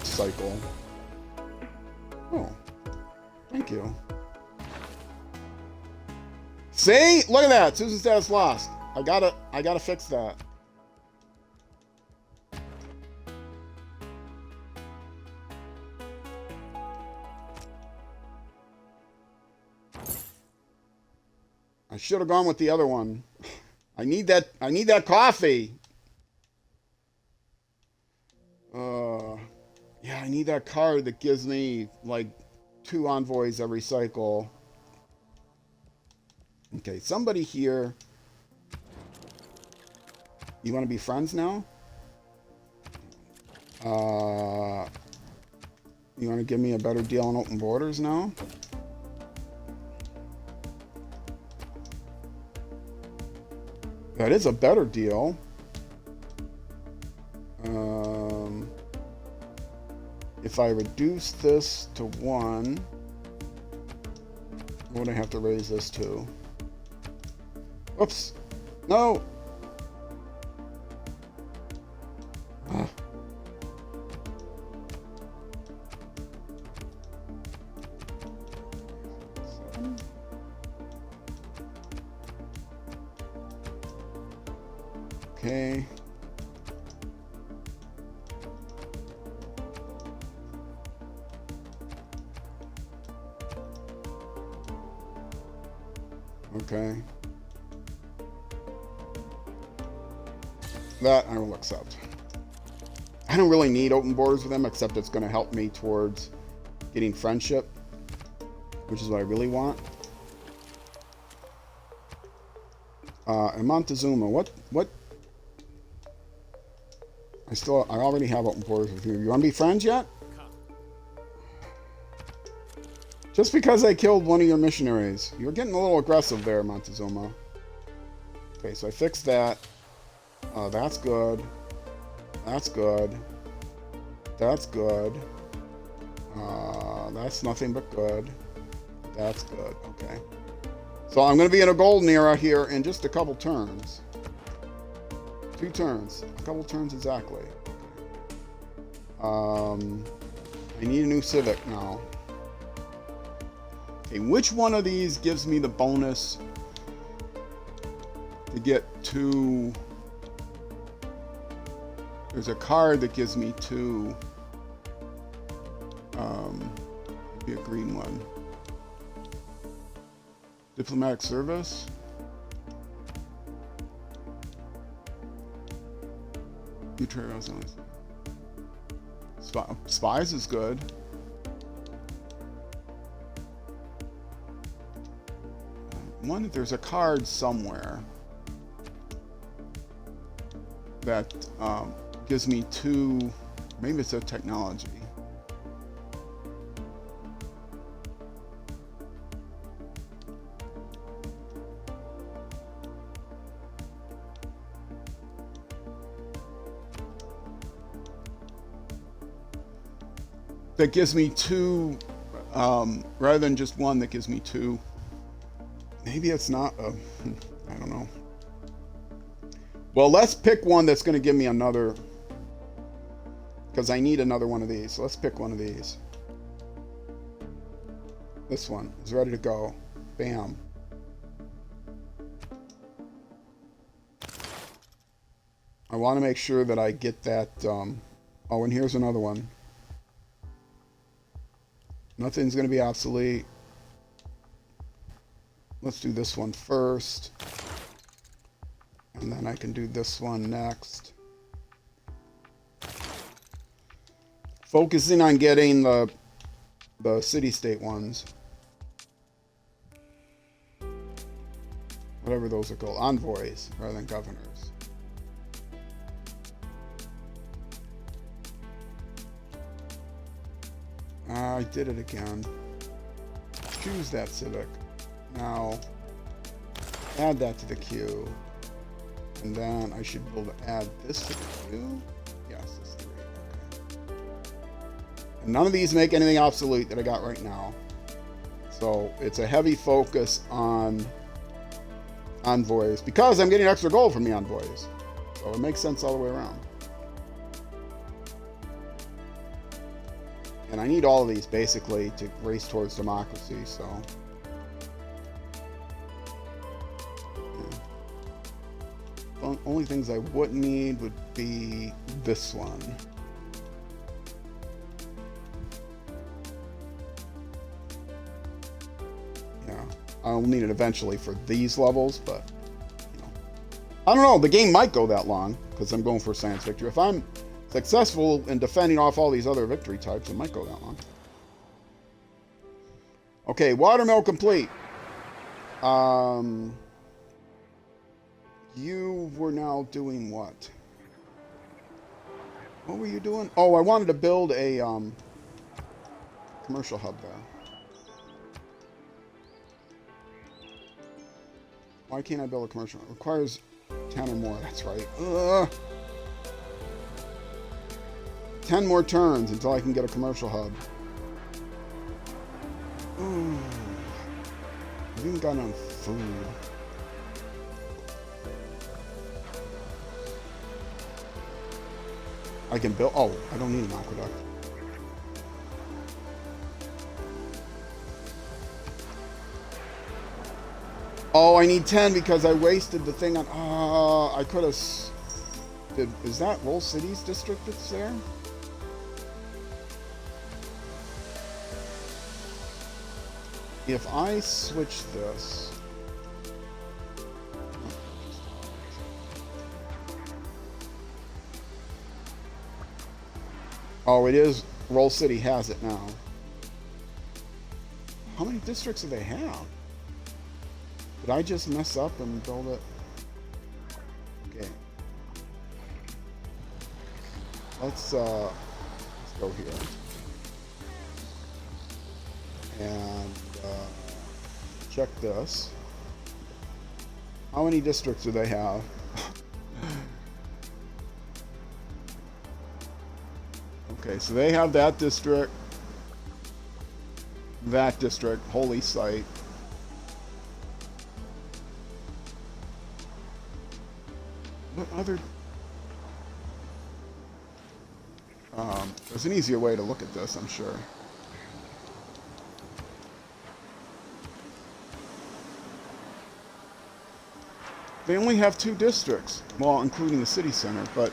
S1: cycle. Oh, thank you. See? Look at that. Susan status lost. I gotta fix that. I should have gone with the other one. I need that coffee. Yeah, I need that card that gives me like 2 envoys every cycle. Okay, somebody here. You want to be friends now? You want to give me a better deal on open borders now? That is a better deal. If I reduce this to 1, what would I have to raise this to? Oops. No. Okay. Okay. That I will accept. I don't really need open borders with them, except it's going to help me towards getting friendship, which is what I really want. And Montezuma, what? I already have open borders with you. You want to be friends yet? Just because I killed one of your missionaries. You were getting a little aggressive there, Montezuma. Okay, so I fixed that. That's good. That's good. That's good. That's nothing but good. That's good. Okay. So I'm going to be in a golden era here in just a couple turns. 2 turns. A couple turns exactly. Okay. I need a new Civic now. Okay, which one of these gives me the bonus to get 2? There's a card that gives me 2. Be a green one. Diplomatic service. Spies is good. There's a card somewhere that gives me 2. Maybe it's a technology. That gives me 2, rather than just 1, that gives me 2. Maybe it's not a, I don't know. Well, let's pick one that's going to give me another, because I need another one of these. So let's pick one of these. This one is ready to go. Bam. I want to make sure that I get that. Oh, and here's another one. Nothing's going to be obsolete. Let's do this one first. And then I can do this one next. Focusing on getting the city-state ones. Whatever those are called. Envoys rather than governors. I did it again. Choose that civic. Now, add that to the queue. And then I should be able to add this to the queue. Yes, this 3. Okay. And none of these make anything obsolete that I got right now. So it's a heavy focus on envoys because I'm getting extra gold from the envoys. So it makes sense all the way around. And I need all of these basically to race towards democracy, so. only things I wouldn't need would be this one. Yeah, I'll need it eventually for these levels, but you know, I don't know. The game might go that long because I'm going for science victory. If I'm successful in defending off all these other victory types, it might go that long. Okay, watermill complete. You were now doing what? What were you doing? Oh, I wanted to build a commercial hub there. Why can't I build a commercial? It requires 10 or more. That's right. Ugh. 10 more turns until I can get a commercial hub. Ooh. I've even gotten on food. I can build... Oh, I don't need an aqueduct. Oh, I need 10 because I wasted the thing on... I could have... Is that Roll City's district that's there? If I switch this... Oh, it is. Roll City has it now. How many districts do they have? Did I just mess up and build it? Okay. Let's go here. And check this. How many districts do they have? Okay, so they have that district, holy site. What other... there's an easier way to look at this, I'm sure. They only have 2 districts, well, including the city center, but...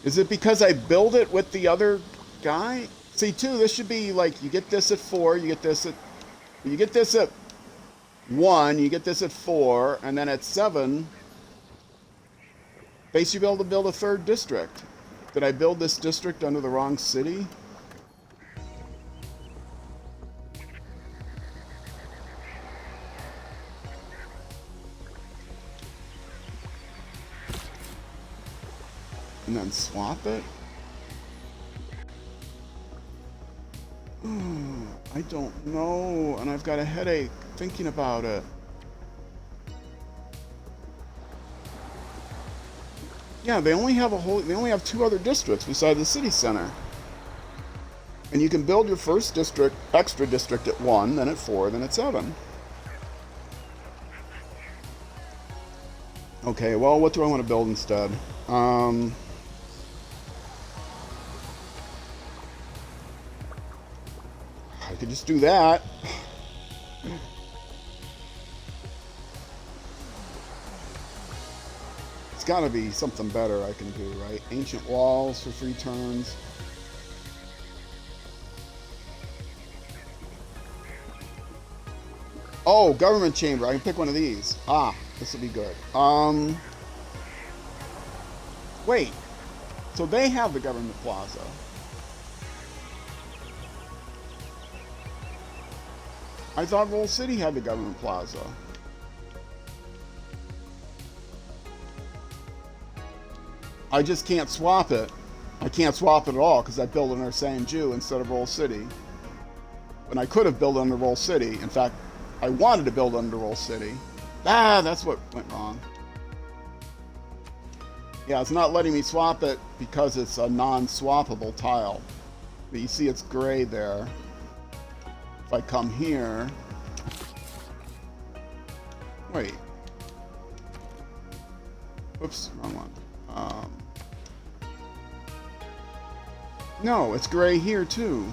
S1: Is it because I build it with the other guy? See, 2, this should be like, you get this at 4, you get this at 1, you get this at 4, and then at 7, they should be able to build a 3rd district. Did I build this district under the wrong city? And then swap it? I don't know, and I've got a headache thinking about it. Yeah, they only have 2 other districts besides the city center. And you can build your first district, extra district at 1, then at 4, then at 7. Okay, well, what do I want to build instead? I could just do that. It's got to be something better I can do, right? Ancient walls for 3 turns. Oh, government chamber. I can pick one of these. Ah, this will be good. Wait. So they have the government plaza. I thought Roll City had the government plaza. I just can't swap it. I can't swap it at all because I built it under Sanju instead of Roll City. And I could have built it under Roll City. In fact, I wanted to build under Roll City. Ah, that's what went wrong. Yeah, it's not letting me swap it because it's a non-swappable tile. But you see it's gray there. If I come here... Wait. Whoops, wrong one. No, it's gray here too.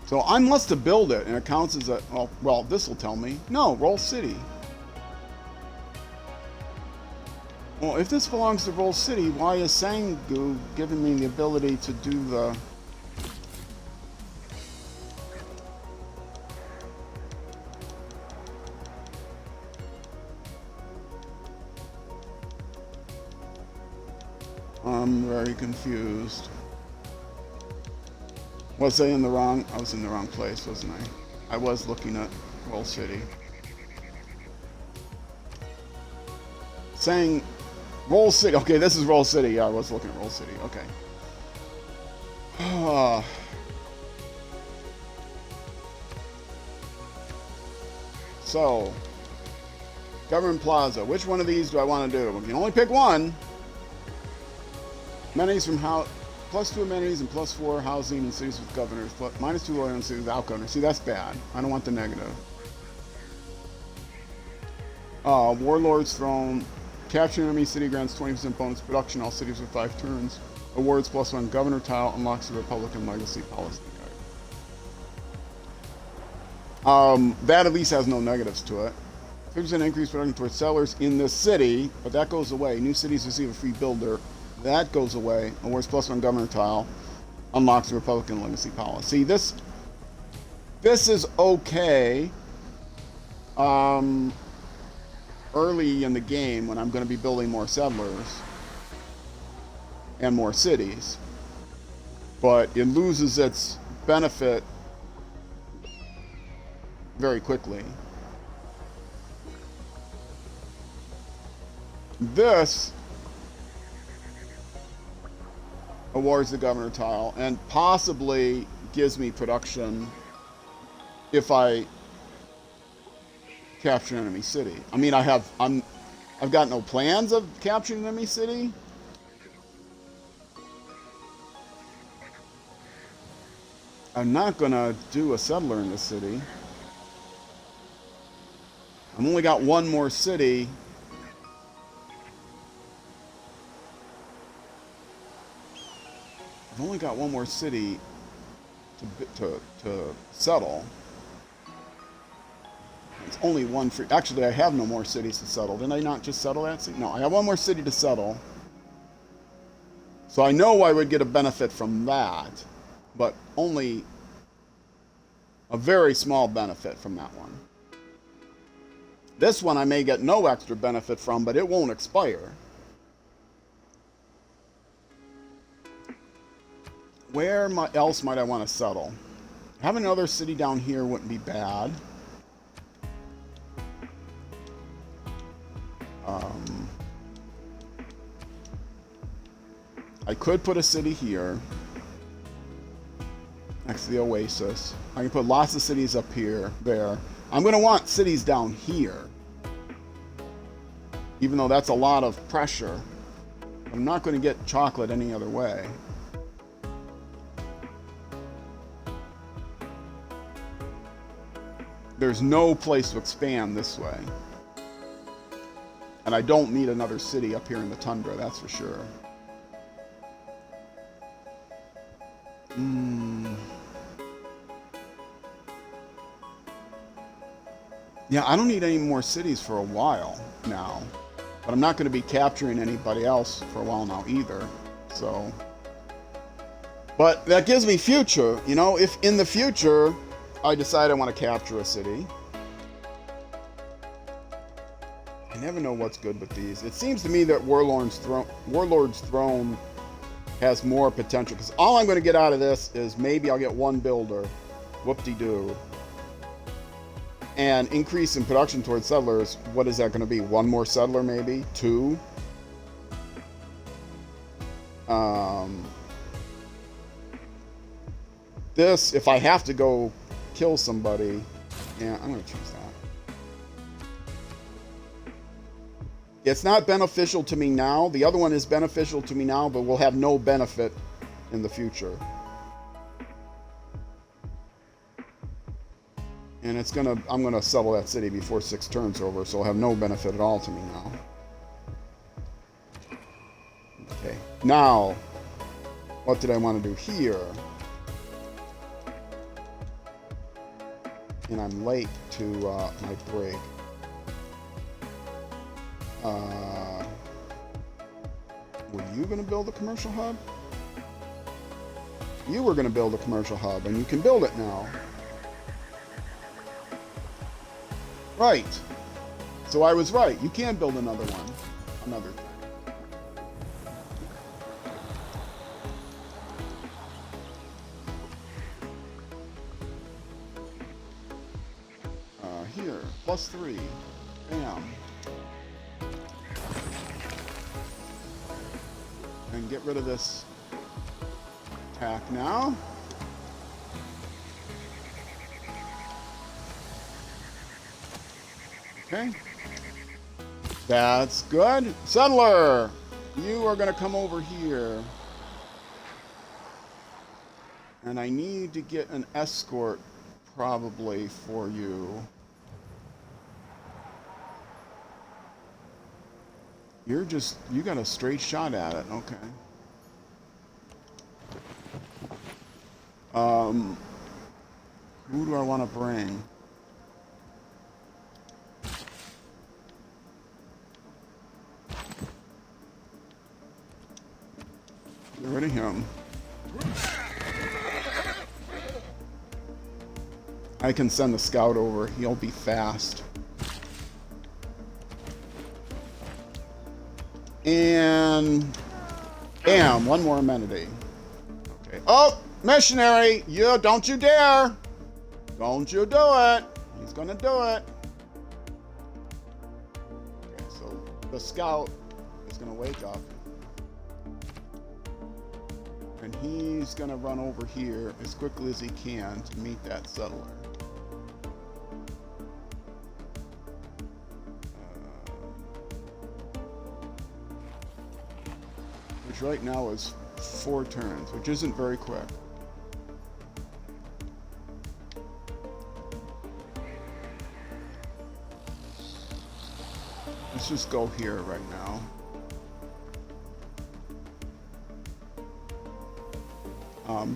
S1: So I must have built it and it counts as a... Well, this will tell me. No, Roll City. Well, if this belongs to Roll City, why is Sangu giving me the ability to do the... I'm very confused. Was I in the wrong? I was in the wrong place, wasn't I? I was looking at Roll City. Saying Roll City. Okay, this is Roll City. Yeah, I was looking at Roll City. Okay. So, Government Plaza. Which one of these do I want to do? We can only pick one. Amenities from +2 amenities and +4 housing in cities with governors. -2 loyalty in cities without governors. See, that's bad. I don't want the negative. Warlord's Throne. Capture enemy city grants 20% bonus production. All cities with 5 turns. Awards +1 governor tile. Unlocks the Republican legacy policy guide. That at least has no negatives to it. 50% increase production towards settlers in this city, but that goes away. New cities receive a free builder. That goes away. Awards +1 governor tile. Unlocks the Republican legacy policy. This is okay. Early in the game when I'm going to be building more settlers and more cities, but it loses its benefit very quickly. This awards the governor tile and possibly gives me production if I capture an enemy city. I mean, I've got no plans of capturing an enemy city. I'm not gonna do a settler in this city. I've only got one more city. I've only got one more city to settle. It's only one free. Actually, I have no more cities to settle. Didn't I not just settle that city? No, I have one more city to settle. So I know I would get a benefit from that, but only a very small benefit from that one. This one I may get no extra benefit from, but it won't expire. Where else might I want to settle? Having another city down here wouldn't be bad. I could put a city here next to the oasis. I can put lots of cities up here, there. I'm going to want cities down here, even though that's a lot of pressure. I'm not going to get chocolate any other way. There's no place to expand this way. And I don't need another city up here in the tundra, that's for sure. Yeah, I don't need any more cities for a while now. But I'm not going to be capturing anybody else for a while now either. So, but that gives me future. You know, if in the future I decide I want to capture a city. I never know what's good with these. It seems to me that Warlord's Throne has more potential, because all I'm going to get out of this is maybe I'll get one builder. Whoop-de-doo. And increase in production towards settlers. What is that going to be? One more settler, maybe? 2? This, if I have to go kill somebody, yeah, I'm going to choose that. It's not beneficial to me now. The other one is beneficial to me now, but will have no benefit in the future. And I'm gonna settle that city before 6 turns are over, so it'll have no benefit at all to me now. Okay, now, what did I want to do here? And I'm late to my break. Were you going to build a commercial hub? You were going to build a commercial hub, and you can build it now. Right. So I was right. You can build another one. Another thing. Here, +3. Bam. And get rid of this attack now. Okay. That's good. Settler, you are going to come over here. And I need to get an escort probably for you. You got a straight shot at it. Okay. Who do I want to bring? Get rid of him. I can send the scout over. He'll be fast. And bam, one more amenity. Okay. Oh, missionary, don't you dare. Don't you do it. He's gonna do it. Okay, so the scout is gonna wake up. And he's gonna run over here as quickly as he can to meet that settler. Which right now is 4 turns, which isn't very quick. Let's just go here right now.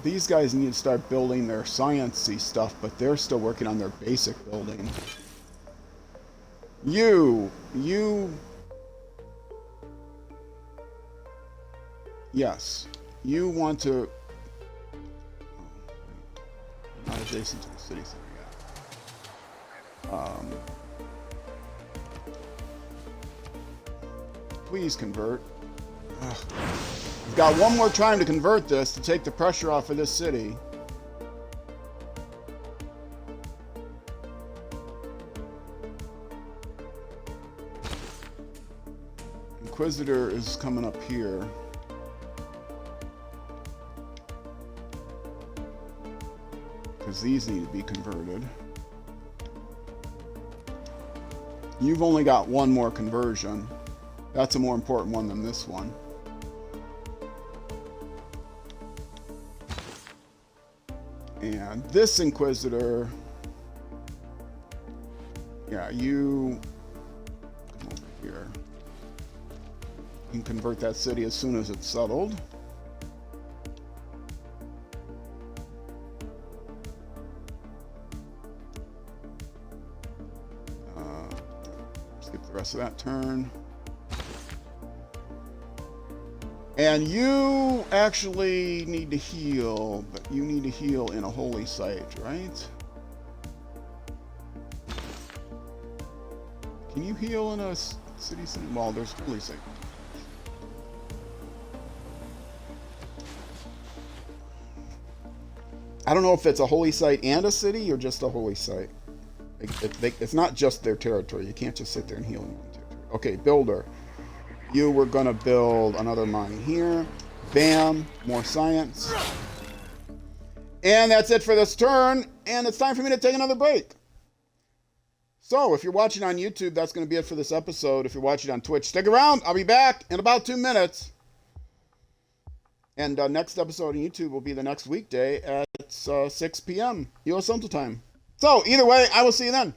S1: These guys need to start building their science-y stuff, but they're still working on their basic building. Yes, you want to... not adjacent to the city center yet. Please convert. Ugh. We've got one more time to convert this to take the pressure off of this city. Inquisitor is coming up here. Because these need to be converted. You've only got one more conversion. That's a more important one than this one. And this Inquisitor, yeah, you come over here. You can convert that city as soon as it's settled. Skip the rest of that turn. And you actually need to heal, but you need to heal in a holy site, right? Can you heal in a city center? Well, there's holy site. I don't know if it's a holy site and a city or just a holy site. It's not just their territory. You can't just sit there and heal in one territory. Okay, builder. You were going to build another mine here. Bam, more science. And that's it for this turn. And it's time for me to take another break. So if you're watching on YouTube, that's going to be it for this episode. If you're watching on Twitch, stick around. I'll be back in about 2 minutes. And next episode on YouTube will be the next weekday at 6 p.m. U.S. Central Time. So either way, I will see you then.